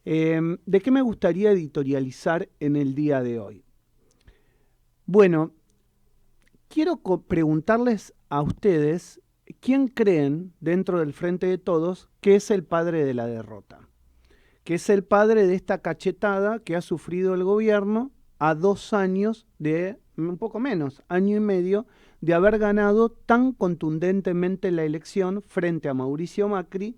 ¿De qué me gustaría editorializar en el día de hoy? Bueno, quiero preguntarles a ustedes quién creen dentro del Frente de Todos que es el padre de la derrota, que es el padre de esta cachetada que ha sufrido el gobierno a 2 años de, un poco menos, año y medio, de haber ganado tan contundentemente la elección frente a Mauricio Macri,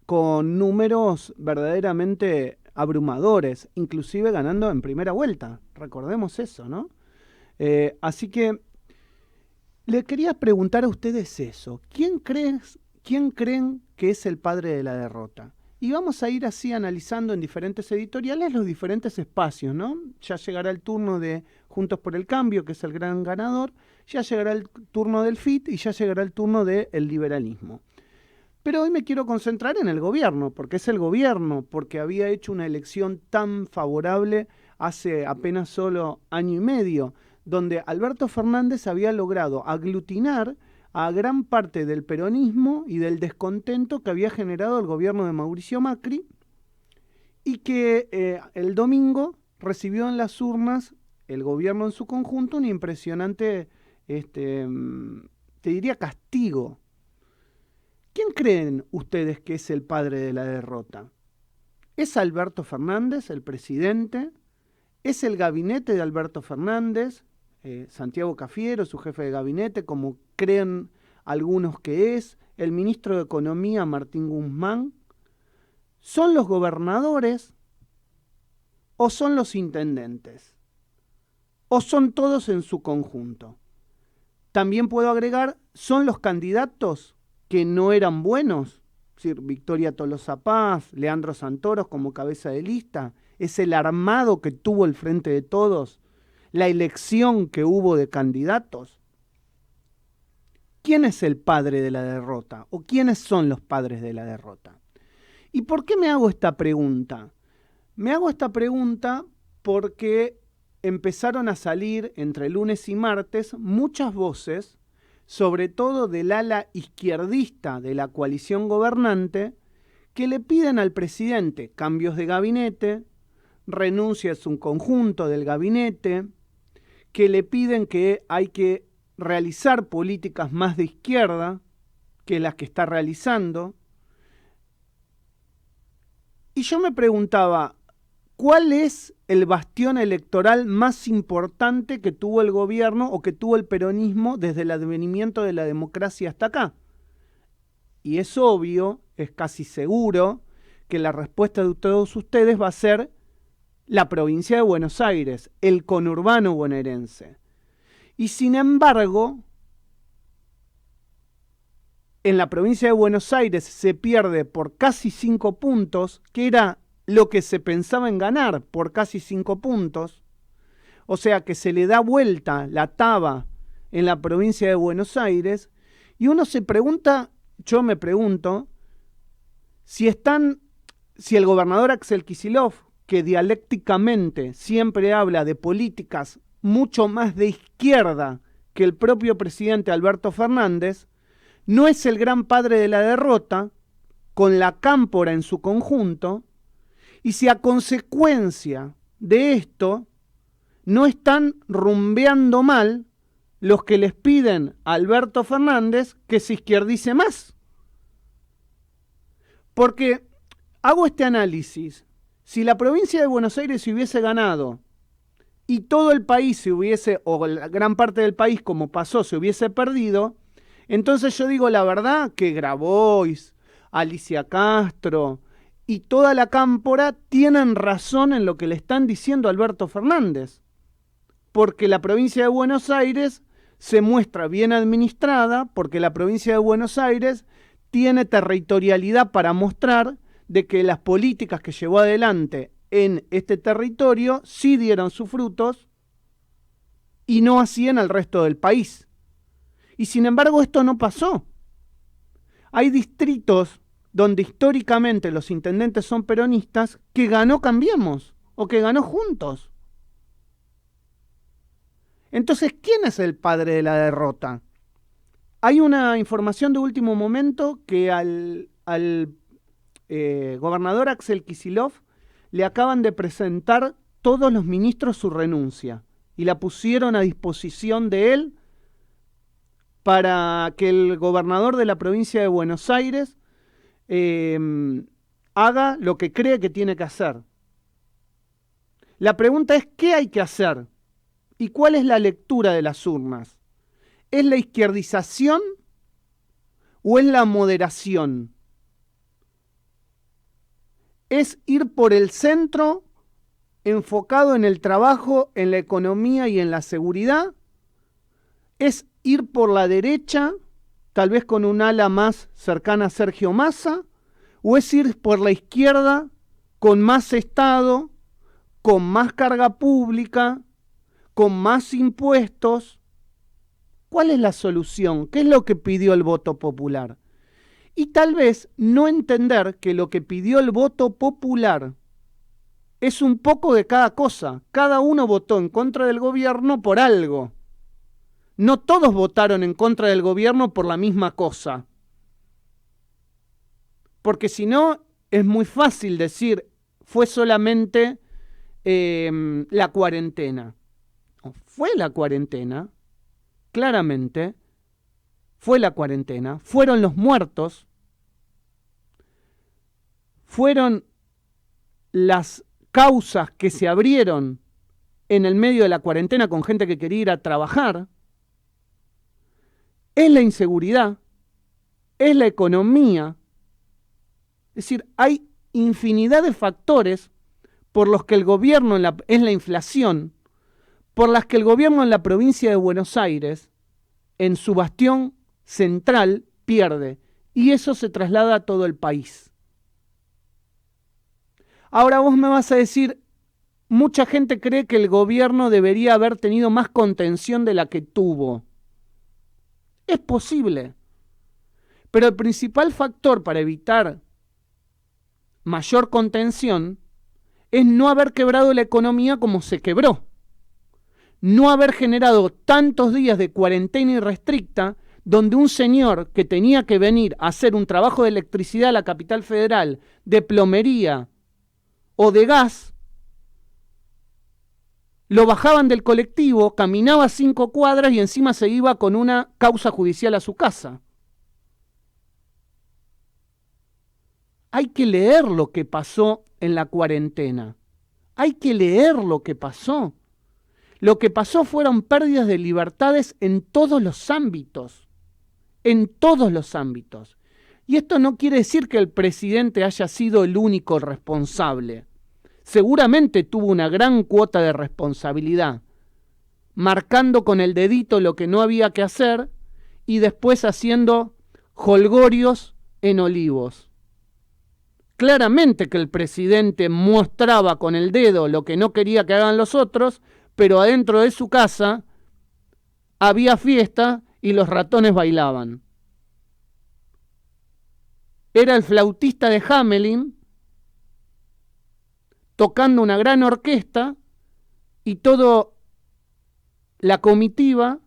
con números verdaderamente abrumadores, inclusive ganando en primera vuelta. Recordemos eso, ¿no? Así que le quería preguntar a ustedes eso. ¿Quién creen que es el padre de la derrota? Y vamos a ir así analizando en diferentes editoriales los diferentes espacios, ¿no? Ya llegará el turno de Juntos por el Cambio, que es el gran ganador, ya llegará el turno del FIT y ya llegará el turno del liberalismo. Pero hoy me quiero concentrar en el gobierno, porque es el gobierno, porque había hecho una elección tan favorable hace apenas solo año y medio, donde Alberto Fernández había logrado aglutinar a gran parte del peronismo y del descontento que había generado el gobierno de Mauricio Macri, y que el domingo recibió en las urnas el gobierno en su conjunto un impresionante, te diría, castigo. ¿Quién creen ustedes que es el padre de la derrota? ¿Es Alberto Fernández, el presidente? ¿Es el gabinete de Alberto Fernández? Santiago Cafiero, su jefe de gabinete, como creen algunos que es, el ministro de Economía, Martín Guzmán. ¿Son los gobernadores o son los intendentes? ¿O son todos en su conjunto? También puedo agregar, ¿son los candidatos que no eran buenos? Es decir, Victoria Tolosa Paz, Leandro Santoro como cabeza de lista, es el armado que tuvo el Frente de Todos, la elección que hubo de candidatos. ¿Quién es el padre de la derrota? ¿O quiénes son los padres de la derrota? ¿Y por qué me hago esta pregunta? Me hago esta pregunta porque empezaron a salir entre lunes y martes muchas voces, sobre todo del ala izquierdista de la coalición gobernante, que le piden al presidente cambios de gabinete, renuncias a un conjunto del gabinete, que le piden que hay que realizar políticas más de izquierda que las que está realizando. Y yo me preguntaba, ¿cuál es el bastión electoral más importante que tuvo el gobierno o que tuvo el peronismo desde el advenimiento de la democracia hasta acá? Y es obvio, es casi seguro, que la respuesta de todos ustedes va a ser la provincia de Buenos Aires, el conurbano bonaerense. Y sin embargo, en la provincia de Buenos Aires se pierde por casi 5 puntos, que era lo que se pensaba en ganar, por casi 5 puntos. O sea que se le da vuelta la taba en la provincia de Buenos Aires, y uno se pregunta, yo me pregunto, si el gobernador Axel Kicillof, que dialécticamente siempre habla de políticas mucho más de izquierda que el propio presidente Alberto Fernández, no es el gran padre de la derrota, con la cámpora en su conjunto, y si a consecuencia de esto no están rumbeando mal los que les piden a Alberto Fernández que se izquierdice más. Porque hago este análisis. Si la provincia de Buenos Aires se hubiese ganado y todo el país se hubiese, o la gran parte del país como pasó, se hubiese perdido, entonces yo digo la verdad que Grabois, Alicia Castro y toda la cámpora tienen razón en lo que le están diciendo a Alberto Fernández. Porque la provincia de Buenos Aires se muestra bien administrada, porque la provincia de Buenos Aires tiene territorialidad para mostrar de que las políticas que llevó adelante en este territorio sí dieron sus frutos y no así en el resto del país. Y sin embargo esto no pasó. Hay distritos donde históricamente los intendentes son peronistas que ganó Cambiemos o que ganó Juntos. Entonces, ¿quién es el padre de la derrota? Hay una información de último momento que al gobernador Axel Kicillof le acaban de presentar todos los ministros su renuncia y la pusieron a disposición de él para que el gobernador de la provincia de Buenos Aires haga lo que cree que tiene que hacer. La pregunta es, ¿qué hay que hacer? ¿Y cuál es la lectura de las urnas? ¿Es la izquierdización o es la moderación? ¿Es ir por el centro enfocado en el trabajo, en la economía y en la seguridad? ¿Es ir por la derecha, tal vez con un ala más cercana a Sergio Massa? ¿O es ir por la izquierda con más Estado, con más carga pública, con más impuestos? ¿Cuál es la solución? ¿Qué es lo que pidió el voto popular? Y tal vez no entender que lo que pidió el voto popular es un poco de cada cosa. Cada uno votó en contra del gobierno por algo. No todos votaron en contra del gobierno por la misma cosa. Porque si no, es muy fácil decir, fue solamente la cuarentena. Fue la cuarentena, claramente, fue la cuarentena, fueron los muertos, fueron las causas que se abrieron en el medio de la cuarentena con gente que quería ir a trabajar, es la inseguridad, es la economía. Es decir, hay infinidad de factores por los que el gobierno, es la inflación, por las que el gobierno en la provincia de Buenos Aires, en su bastión central, pierde. Y eso se traslada a todo el país. Ahora vos me vas a decir, mucha gente cree que el gobierno debería haber tenido más contención de la que tuvo. Es posible. Pero el principal factor para evitar mayor contención es no haber quebrado la economía como se quebró. No haber generado tantos días de cuarentena irrestricta donde un señor que tenía que venir a hacer un trabajo de electricidad a la capital federal, de plomería o de gas, lo bajaban del colectivo, caminaba 5 cuadras y encima se iba con una causa judicial a su casa. Hay que leer lo que pasó en la cuarentena. Hay que leer lo que pasó. Lo que pasó fueron pérdidas de libertades en todos los ámbitos. En todos los ámbitos. Y esto no quiere decir que el presidente haya sido el único responsable. Seguramente tuvo una gran cuota de responsabilidad, marcando con el dedito lo que no había que hacer y después haciendo jolgorios en Olivos. Claramente que el presidente mostraba con el dedo lo que no quería que hagan los otros, pero adentro de su casa había fiesta y los ratones bailaban. Era el flautista de Hamelin tocando una gran orquesta y toda la comitiva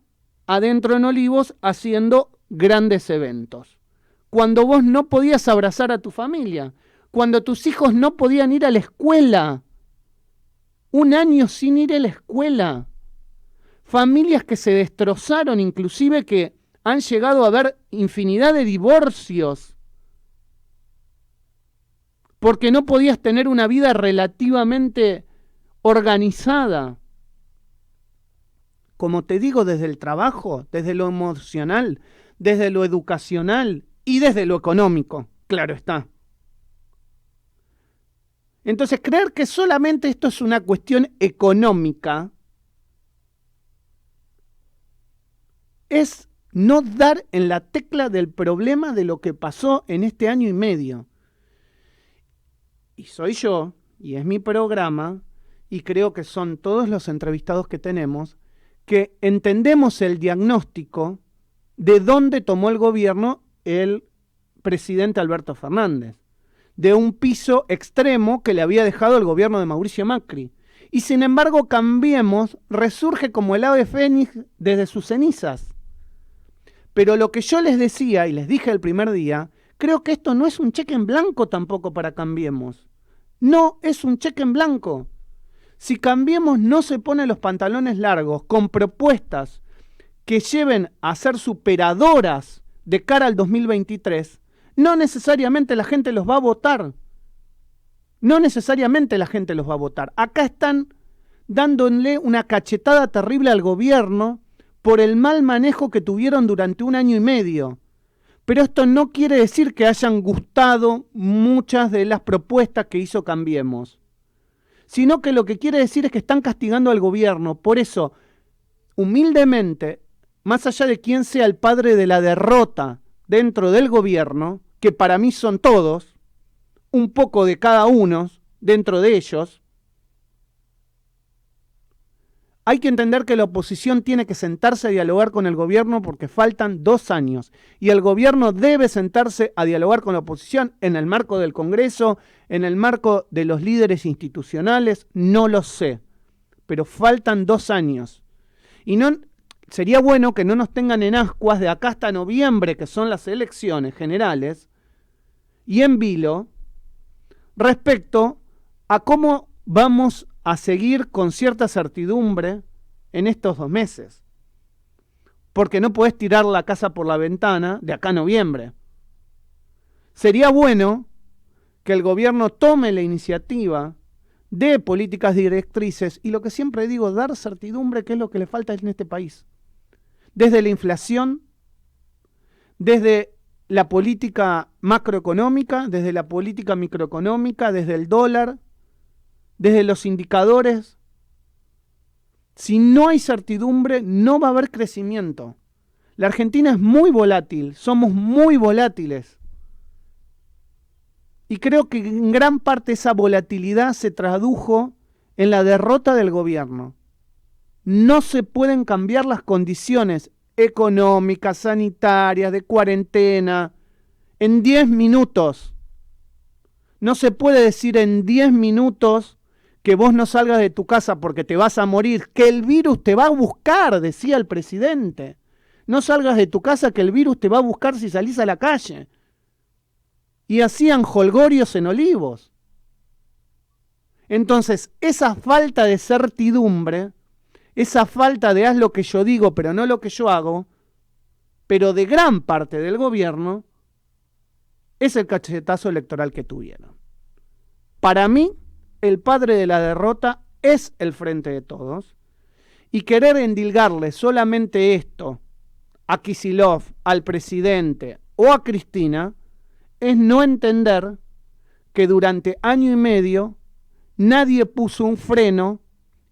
adentro en Olivos haciendo grandes eventos. Cuando vos no podías abrazar a tu familia, cuando tus hijos no podían ir a la escuela, 1 año sin ir a la escuela, familias que se destrozaron, inclusive que han llegado a haber infinidad de divorcios, porque no podías tener una vida relativamente organizada. Como te digo, desde el trabajo, desde lo emocional, desde lo educacional y desde lo económico, claro está. Entonces, creer que solamente esto es una cuestión económica es no dar en la tecla del problema de lo que pasó en este 1 año y medio. Y soy yo, y es mi programa, y creo que son todos los entrevistados que tenemos, que entendemos el diagnóstico de dónde tomó el gobierno el presidente Alberto Fernández, de un piso extremo que le había dejado el gobierno de Mauricio Macri. Y sin embargo, Cambiemos resurge como el ave fénix desde sus cenizas. Pero lo que yo les decía, y les dije el primer día, creo que esto no es un cheque en blanco tampoco para Cambiemos. No es un cheque en blanco. Si Cambiemos no se pone los pantalones largos con propuestas que lleven a ser superadoras de cara al 2023, no necesariamente la gente los va a votar. No necesariamente la gente los va a votar. Acá están dándole una cachetada terrible al gobierno por el mal manejo que tuvieron durante 1 año y medio. Pero esto no quiere decir que hayan gustado muchas de las propuestas que hizo Cambiemos, sino que lo que quiere decir es que están castigando al gobierno. Por eso, humildemente, más allá de quién sea el padre de la derrota dentro del gobierno, que para mí son todos, un poco de cada uno dentro de ellos, hay que entender que la oposición tiene que sentarse a dialogar con el gobierno porque faltan 2 años. Y el gobierno debe sentarse a dialogar con la oposición en el marco del Congreso, en el marco de los líderes institucionales, no lo sé. Pero faltan 2 años. Y no sería bueno que no nos tengan en ascuas de acá hasta noviembre, que son las elecciones generales, y en vilo, respecto a cómo vamos a seguir con cierta certidumbre en estos 2 meses. Porque no podés tirar la casa por la ventana de acá a noviembre. Sería bueno que el gobierno tome la iniciativa de políticas directrices y lo que siempre digo, dar certidumbre, que es lo que le falta en este país. Desde la inflación, desde la política macroeconómica, desde la política microeconómica, desde el dólar, desde los indicadores. Si no hay certidumbre, no va a haber crecimiento. La Argentina es muy volátil, somos muy volátiles. Y creo que en gran parte esa volatilidad se tradujo en la derrota del gobierno. No se pueden cambiar las condiciones económicas, sanitarias, de cuarentena, en 10 minutos. No se puede decir en 10 minutos que vos no salgas de tu casa porque te vas a morir, que el virus te va a buscar, decía el presidente. No salgas de tu casa que el virus te va a buscar si salís a la calle. Y hacían jolgorios en Olivos. Entonces, esa falta de certidumbre, esa falta de haz lo que yo digo pero no lo que yo hago, pero de gran parte del gobierno, es el cachetazo electoral que tuvieron. Para mí, el padre de la derrota es el Frente de Todos, y querer endilgarle solamente esto a Kicillof, al presidente o a Cristina, es no entender que durante 1 año y medio nadie puso un freno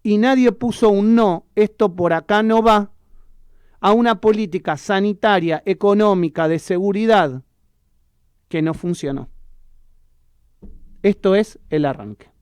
y nadie puso un no, esto por acá no va, a una política sanitaria, económica, de seguridad que no funcionó. Esto es el arranque.